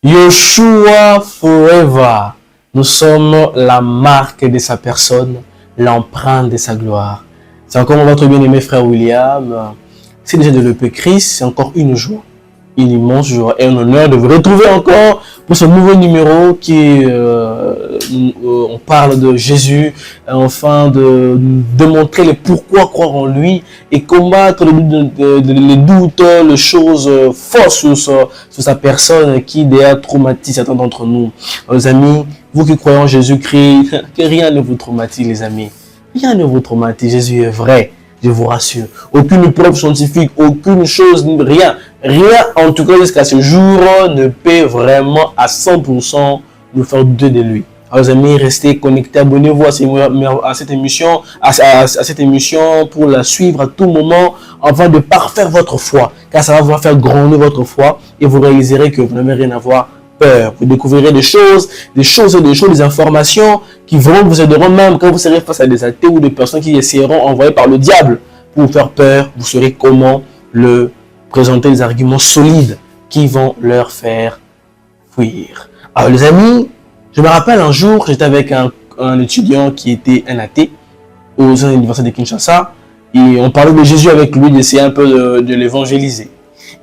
Yeshua Forever. Nous sommes la marque de sa personne, l'empreinte de sa gloire. C'est encore votre bien-aimé frère William. C'est déjà de l'EP Christ, c'est encore une joie, une immense joie et un honneur de vous retrouver encore pour ce nouveau numéro qui on parle de Jésus, enfin de montrer le pourquoi croire en lui et combattre les doutes, les choses fausses sur sa personne qui déjà traumatise certains d'entre nous. Les amis, vous qui croyez en Jésus-Christ, que rien ne vous traumatise les amis. Rien ne vous traumatise, Jésus est vrai. Je vous rassure. Aucune preuve scientifique, aucune chose, rien en tout cas jusqu'à ce jour ne peut vraiment à 100% nous faire douter de lui. Alors les amis, restez connectés, abonnez-vous à cette émission, cette émission pour la suivre à tout moment afin de parfaire votre foi, car ça va vous faire grandir votre foi et vous réaliserez que vous n'avez rien à voir. Peur. Vous découvrirez des informations qui vraiment vous aideront même quand vous serez face à des athées ou des personnes qui essaieront envoyées par le diable pour vous faire peur. Vous saurez comment le présenter des arguments solides qui vont leur faire fuir. Alors les amis, je me rappelle un jour, j'étais avec un étudiant qui était un athée au sein de l'université de Kinshasa et on parlait de Jésus avec lui, d'essayer un peu de l'évangéliser.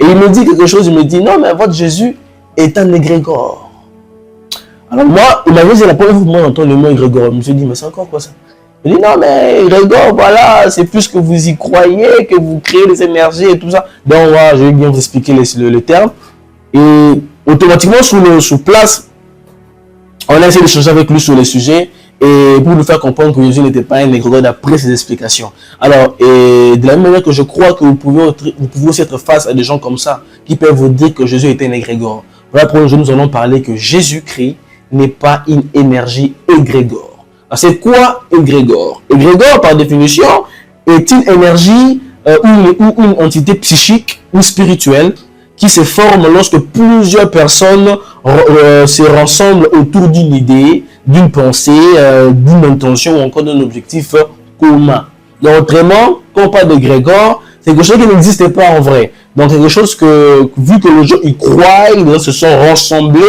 Et il me dit quelque chose, il me dit non mais votre Jésus est un égrégore. Alors moi, il m'avait dit la première fois que moi j'entends le mot égrégore. Je me suis dit, mais c'est encore quoi ça? Il dit, non mais égrégore, voilà, c'est plus que vous y croyez, que vous créez des énergies et tout ça. Donc voilà, je vais bien vous expliquer le terme. Et automatiquement, sous place, on a essayé d'échanger avec lui sur le sujet et pour nous faire comprendre que Jésus n'était pas un égrégore d'après ses explications. Alors, et de la même manière que je crois que vous pouvez aussi être face à des gens comme ça qui peuvent vous dire que Jésus était un égrégore. Voilà pourquoi nous allons parler que Jésus-Christ n'est pas une énergie égrégore. C'est quoi égrégore? Égrégore, par définition, est une énergie ou une entité psychique ou spirituelle qui se forme lorsque plusieurs personnes se rassemblent autour d'une idée, d'une pensée, d'une intention ou encore d'un objectif commun. Donc, autrement, quand on parle d'égrégore, c'est quelque chose qui n'existe pas en vrai. Donc, quelque chose que, vu que les gens y croient, ils se sont rassemblés,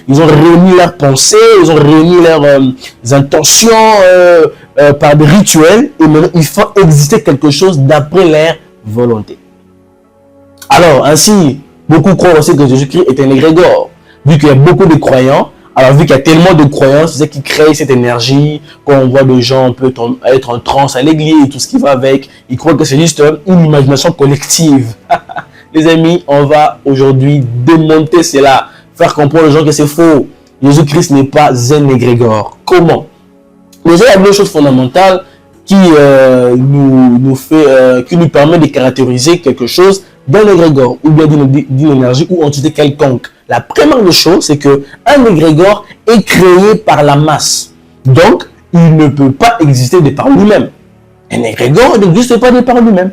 ils ont réuni leurs pensées, ils ont réuni leurs intentions par des rituels, et maintenant, il faut exister quelque chose d'après leur volonté. Alors, ainsi, beaucoup croient aussi que Jésus-Christ est un égrégore. Vu qu'il y a beaucoup de croyants, alors vu qu'il y a tellement de croyants, c'est ça qui crée cette énergie, quand on voit des gens peut être en transe à l'église et tout ce qui va avec, ils croient que c'est juste une imagination collective. Les amis, on va aujourd'hui démonter cela, faire comprendre aux gens que c'est faux. Jésus-Christ n'est pas un égrégore. Comment? Déjà, il y a deux choses fondamentales qui nous permet de caractériser quelque chose d'un égrégore ou bien d'une énergie ou entité quelconque. La première des choses, c'est que un égrégore est créé par la masse. Donc, il ne peut pas exister de par lui-même. Un égrégore n'existe pas de par lui-même.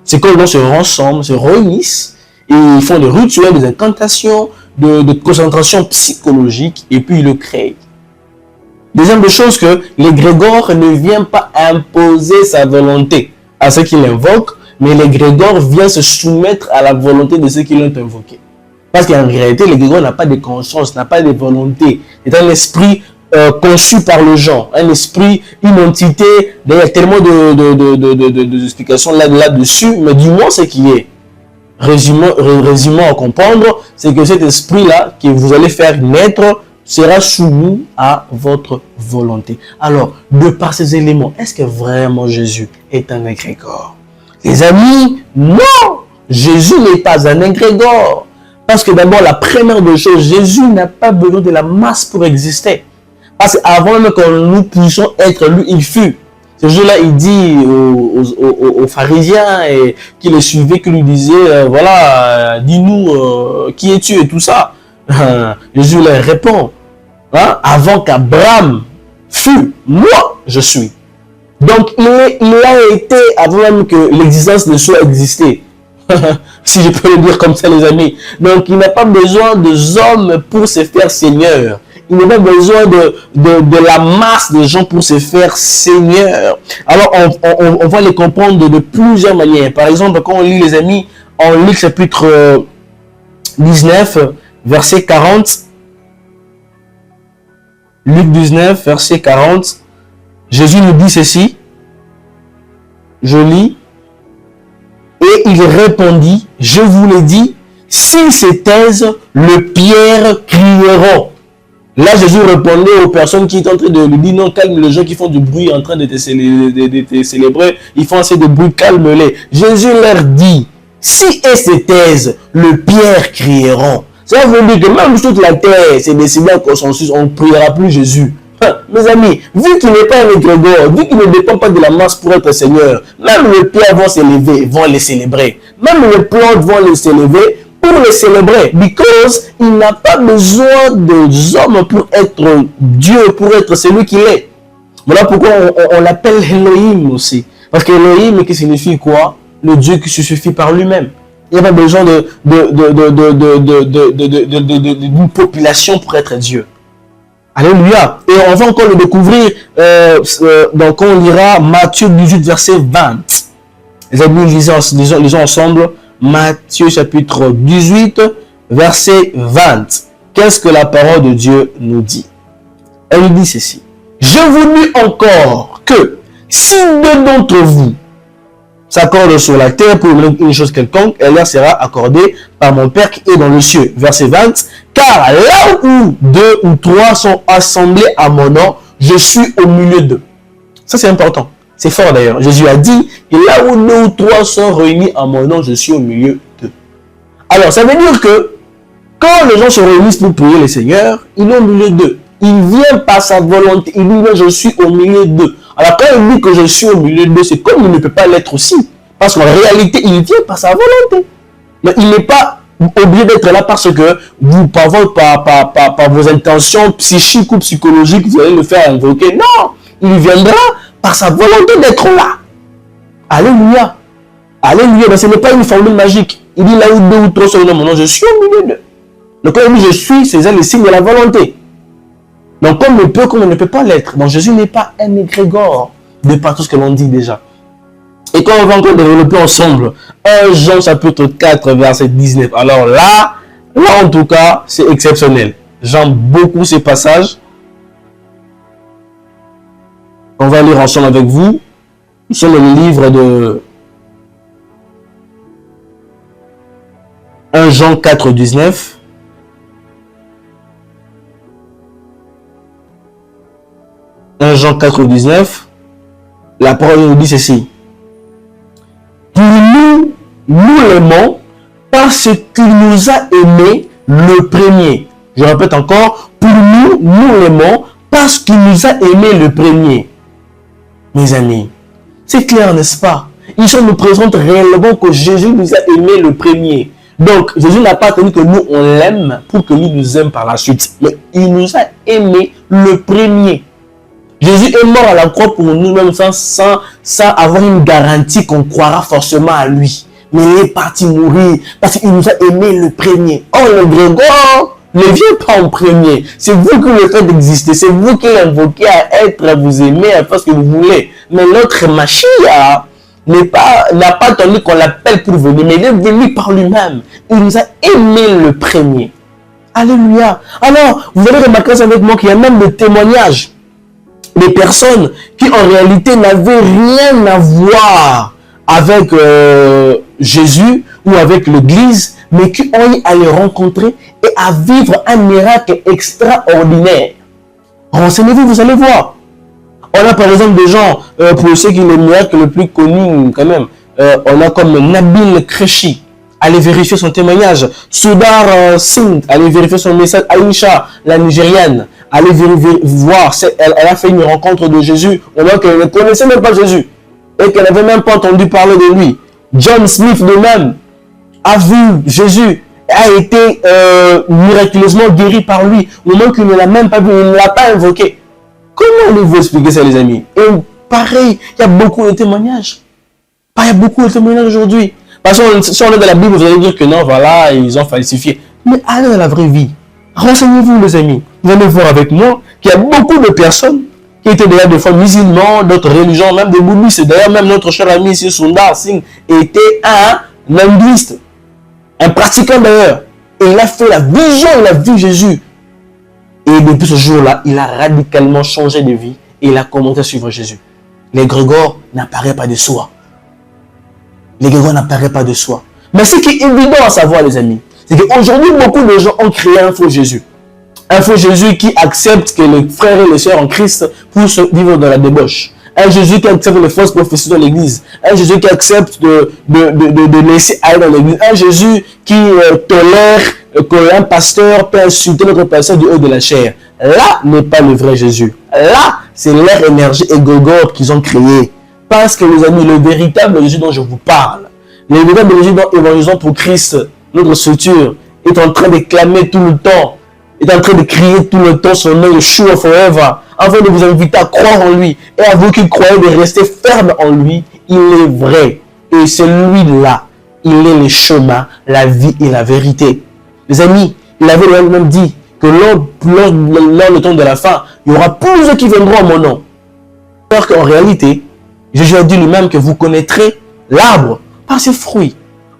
C'est quand les gens se rassemblent, se réunissent et ils font des rituels, des incantations, de concentration psychologique et puis ils le créent. Deuxième chose, que l'égrégore ne vient pas imposer sa volonté à ceux qui l'invoquent, mais l'égrégore vient se soumettre à la volonté de ceux qui l'ont invoqué. Parce qu'en réalité, l'égrégore n'a pas de conscience, n'a pas de volonté. C'est un esprit conçu par le gens, un esprit, une entité. Il y a tellement d'explications là-dessus, mais du moins ce qui est résumant à comprendre, c'est que cet esprit-là que vous allez faire naître sera soumis à votre volonté. Alors, de par ces éléments, est-ce que vraiment Jésus est un égrégore? Les amis, non! Jésus n'est pas un égrégore. Parce que d'abord, la première des choses, Jésus n'a pas besoin de la masse pour exister. Parce qu'avant même que nous puissions être lui, il fut. Ce jour-là, il dit aux pharisiens et qui le suivaient, qui lui disaient, voilà, dis-nous, qui es-tu et tout ça. Jésus leur répond, hein, avant qu'Abraham fût, moi, je suis. Donc, il a été, avant même que l'existence ne soit existée. Si je peux le dire comme ça, les amis. Donc, il n'a pas besoin des hommes pour se faire Seigneur. Il n'a pas besoin de la masse de gens pour se faire Seigneur. Alors, on va les comprendre de plusieurs manières. Par exemple, quand on lit, les amis, en Luc chapitre 19, verset 40 Luc 19, verset 40. Jésus nous dit ceci. Je lis. Et il répondit, je vous l'ai dit, s'ils se taisent, le pierre crieront. Là, Jésus répondait aux personnes qui étaient en train de lui dire, non, calme les gens qui font du bruit en train de te célébrer. Ils font assez de bruit, calme-les. Jésus leur dit, si elles se taisent, le pierre crieront. Ça veut dire que même toute la terre s'est décidée en consensus, on ne priera plus Jésus. Mes amis, vu qu'il n'est pas un égrégore, vu qu'il ne dépend pas de la masse pour être Seigneur, même les pierres vont s'élever, vont les célébrer. Même les plantes vont les s'élever pour les célébrer. Because il n'a pas besoin des hommes pour être Dieu, pour être celui qu'il est. Voilà pourquoi on l'appelle Elohim aussi. Parce qu'Elohim, qui signifie quoi? Le Dieu qui se suffit par lui-même. Il n'y a pas besoin d'une population pour être Dieu. Alléluia. Et on va encore le découvrir. Donc on lira Matthieu 18, verset 20. Les amis, lisons ensemble. Matthieu chapitre 18, verset 20. Qu'est-ce que la parole de Dieu nous dit? Elle nous dit ceci. Je vous dis encore que si deux d'entre vous s'accordent sur la terre pour une chose quelconque, elle leur sera accordée par mon Père qui est dans les cieux. Verset 20. Car là où deux ou trois sont assemblés à mon nom, je suis au milieu d'eux. Ça, c'est important. C'est fort d'ailleurs. Jésus a dit, et là où deux ou trois sont réunis à mon nom, je suis au milieu d'eux. Alors, ça veut dire que quand les gens se réunissent pour prier le Seigneur, il est au milieu d'eux. Il vient par sa volonté. Il dit, je suis au milieu d'eux. Alors, quand il dit que je suis au milieu d'eux, c'est comme il ne peut pas l'être aussi. Parce qu'en réalité, il vient par sa volonté. Mais il n'est pas obligé d'être là parce que vous, par vos intentions psychiques ou psychologiques, vous allez le faire invoquer. Non, il viendra par sa volonté d'être là. Alléluia. Alléluia. Mais ce n'est pas une formule magique. Il dit là où deux ou trois sont dans mon nom, je suis au milieu d'eux. Donc quand il dit je suis, c'est le signe de la volonté. Donc comme on peut, comme on ne peut pas l'être. Donc Jésus n'est pas un égrégore de par tout ce que l'on dit déjà. Et quand on va encore développer ensemble 1 Jean chapitre 4 verset 19. Alors là en tout cas, c'est exceptionnel. J'aime beaucoup ces passages. On va lire ensemble avec vous. Nous sommes dans le livre de 1 Jean 4, 19. Jean 4, 19. La parole nous dit ceci. Pour nous l'aimons parce qu'il nous a aimés le premier. Je répète encore. Pour nous l'aimons parce qu'il nous a aimés le premier. Mes amis, c'est clair, n'est-ce pas? Ici, on nous présente réellement que Jésus nous a aimés le premier. Donc, Jésus n'a pas attendu que nous, on l'aime pour que lui nous aime par la suite. Mais il nous a aimés le premier. Jésus est mort à la croix pour nous-mêmes sans avoir une garantie qu'on croira forcément à lui. Mais il est parti mourir parce qu'il nous a aimés le premier. Oh, le grégor ne vient pas en premier. C'est vous qui le faites exister. C'est vous qui l'invoquez à être, à vous aimer, à faire ce que vous voulez. Mais notre Machia n'a pas attendu qu'on l'appelle pour venir, mais il est venu par lui-même. Il nous a aimés le premier. Alléluia. Alors, vous allez remarquer avec moi qu'il y a même des témoignages des personnes qui en réalité n'avaient rien à voir avec Jésus ou avec l'Église, mais qui ont eu à les rencontrer et à vivre un miracle extraordinaire. Renseignez-vous, vous allez voir. On a par exemple des gens, pour ceux qui ont le miracle le plus connu quand même, on a comme Nabil Kreshi. Allez vérifier son témoignage. Sudar Singh, allez vérifier son message. Aïcha, la Nigériane, allez voir. Elle a fait une rencontre de Jésus. On voit qu'elle ne connaissait même pas Jésus. Et qu'elle n'avait même pas entendu parler de lui. John Smith de même a vu Jésus, a été miraculeusement guéri par lui. Au moment qu'il ne l'a même pas vu, il ne l'a pas invoqué. Comment allez-vous expliquer ça, les amis? Et pareil, il y a beaucoup de témoignages. Il y a beaucoup de témoignages aujourd'hui. Parce que si on est dans la Bible, vous allez dire que non, voilà, ils ont falsifié. Mais allez dans la vraie vie. Renseignez-vous, les amis. Vous allez voir avec moi qu'il y a beaucoup de personnes qui étaient d'ailleurs des fois musulmans, d'autres religions, même des bouddhistes. D'ailleurs, même notre cher ami ici, Sundar Singh, était un hindouiste, un pratiquant d'ailleurs. Et il a fait la vision, il a vu Jésus. Et depuis ce jour-là, il a radicalement changé de vie et il a commencé à suivre Jésus. L'égrégore n'apparaît pas de soi. L'égrégore n'apparaît pas de soi. Mais ce qui est évident à savoir, les amis, c'est qu'aujourd'hui, beaucoup de gens ont créé un faux Jésus. Un faux Jésus qui accepte que les frères et les sœurs en Christ puissent vivre dans la débauche. Un Jésus qui accepte les fausses prophéties dans l'église. Un Jésus qui accepte de laisser aller dans l'église. Un Jésus qui tolère qu'un pasteur peut insulter notre pasteur du haut de la chair. Là n'est pas le vrai Jésus. Là, c'est leur énergie égrégore qu'ils ont créée. Parce que, les amis, le véritable Jésus dont je vous parle, le véritable Jésus dont Évangélisons pour Christ, notre structure, est en train de clamer tout le temps, est en train de crier tout le temps son nom, Yeshua forever, afin de vous inviter à croire en lui, et à vous qui croyez de rester ferme en lui. Il est vrai, et celui-là, il est le chemin, la vie et la vérité. Les amis, il avait même dit que lors le temps de la fin, il y aura plusieurs qui viendront en mon nom. Alors qu'en réalité, Jésus a dit lui-même que vous connaîtrez l'arbre par ses fruits.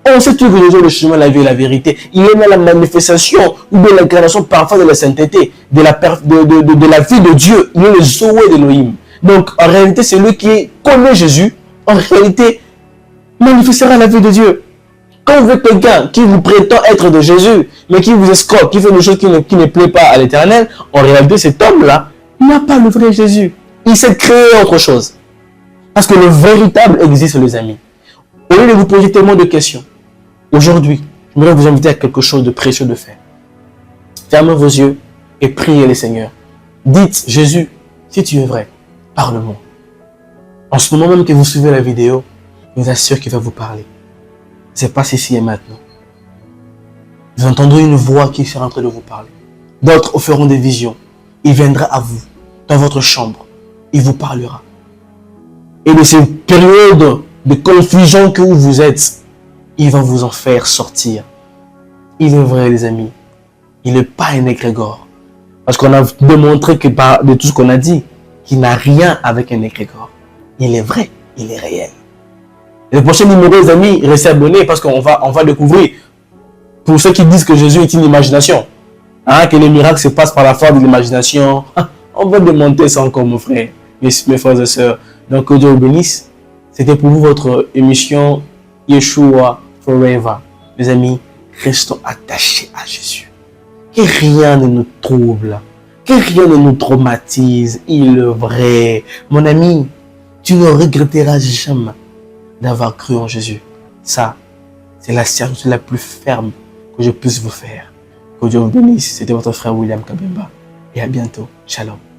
On sait tous que Jésus est le chemin, la vie et la vérité. Il est dans la manifestation ou de l'incarnation parfaite de la sainteté, de la vie de Dieu. Il est le Zoé d'Élohim. Donc, en réalité, c'est lui qui connaît Jésus. En réalité, manifestera la vie de Dieu. Quand vous voyez quelqu'un qui vous prétend être de Jésus, mais qui vous escroque, qui fait des choses qui ne plaisent pas à l'Éternel, en réalité, cet homme-là n'a pas le vrai Jésus. Il s'est créé autre chose. Parce que le véritable existe, les amis. Au lieu de vous poser tellement de questions, aujourd'hui, j'aimerais vous inviter à quelque chose de précieux de faire. Fermez vos yeux et priez le Seigneur. Dites, Jésus, si tu es vrai, parle-moi. En ce moment même que vous suivez la vidéo, je vous assure qu'il va vous parler. C'est pas ici et maintenant. Vous entendrez une voix qui sera en train de vous parler. D'autres feront des visions. Il viendra à vous, dans votre chambre. Il vous parlera. Et de ces périodes de confusion que vous êtes, il va vous en faire sortir. Il est vrai, les amis. Il n'est pas un égrégore. Parce qu'on a démontré que de tout ce qu'on a dit, qu'il n'a rien avec un égrégore. Il est vrai, il est réel. Le prochain numéro, les amis, restez abonnés parce qu'on va découvrir, pour ceux qui disent que Jésus est une imagination, hein, que les miracles se passent par la force de l'imagination, on va démonter ça encore, mon frère, mes frères et sœurs. Donc, que Dieu vous bénisse. C'était pour vous votre émission Yeshua Forever. Les amis, restons attachés à Jésus. Que rien ne nous trouble, que rien ne nous traumatise. Il est vrai. Mon ami, tu ne regretteras jamais d'avoir cru en Jésus. Ça, c'est la certitude la plus ferme que je puisse vous faire. Que Dieu vous bénisse. C'était votre frère William Kabemba. Et à bientôt. Shalom.